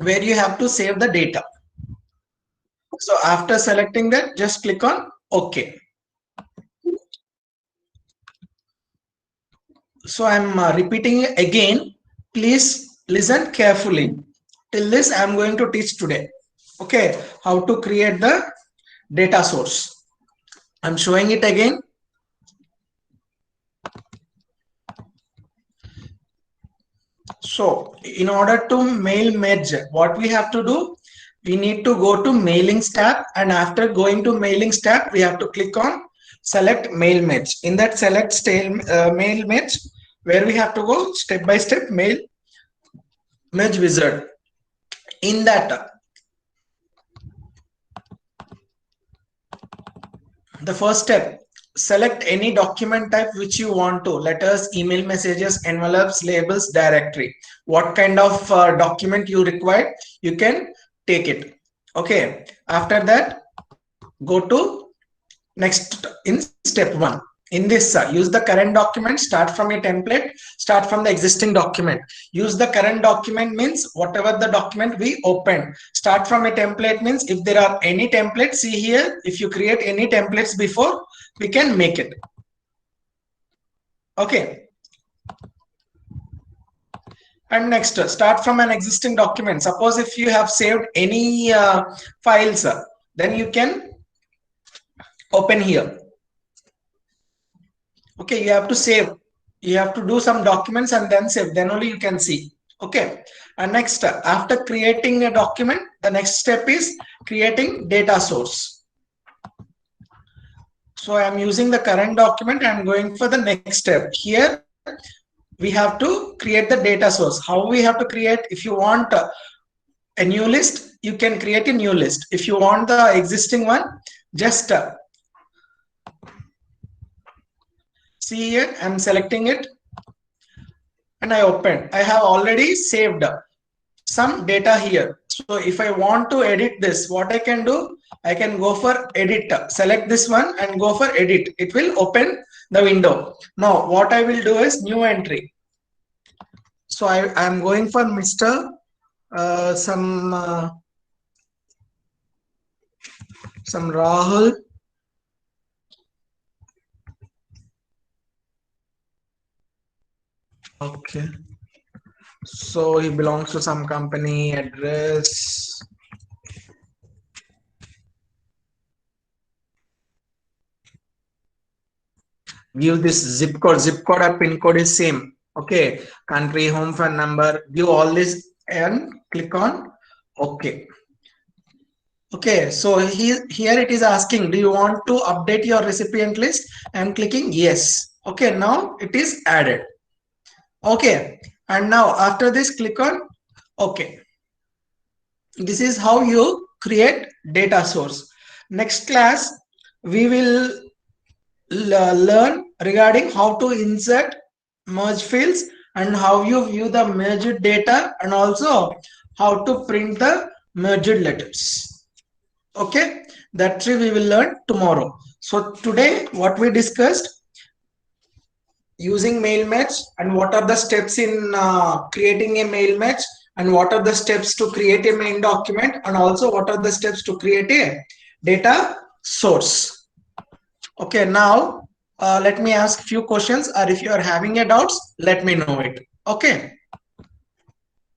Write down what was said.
where you have to save the data. So after selecting that, just click on OK. So I'm repeating it again. Please listen carefully. Till this, I'm going to teach today. Okay, how to create the data source. I'm showing it again. So in order to mail merge, what we have to do, we need to go to mailings tab, and after going to mailings tab, we have to click on select mail merge. In that select mail merge, where we have to go step by step mail merge wizard. In that, the first step, select any document type which you want to, letters, email messages, envelopes, labels, directory. What kind of document you require, you can take it. Okay, after that, go to next in step 1. In this, use the current document, start from a template, start from the existing document. Use the current document means whatever the document we opened. Start from a template means if there are any templates, see here, if you create any templates before, we can make it. Okay. And next, start from an existing document. Suppose if you have saved any files, then you can open here. Okay, you have to save, you have to do some documents and then save, then only you can see. Okay, and next, after creating a document, the next step is creating data source. So I am using the current document, I am going for the next step. Here we have to create the data source. How we have to create? If you want a new list, you can create a new list. If you want the existing one, just see here, I'm selecting it and I open. I have already saved some data here. So if I want to edit this, what I can do, I can go for edit, select this one and go for edit. It will open the window. Now what I will do is new entry. So I am going for Mr. Some Rahul. Okay. So he belongs to some company, address. Give this zip code or pin code is same. Okay, country, home phone number, give all this and click on OK. Okay, so here it is asking, do you want to update your recipient list? I am clicking yes. Okay, now it is added. Okay, and now after this, click on OK. This is how you create data source. Next class, we will learn regarding how to insert merge fields and how you view the merged data, and also how to print the merged letters. Okay, that three we will learn tomorrow. So today what we discussed, using mail match and what are the steps in creating a mail match, and what are the steps to create a main document, and also what are the steps to create a data source. Okay, now let me ask few questions, or if you are having a doubts, let me know it. Okay.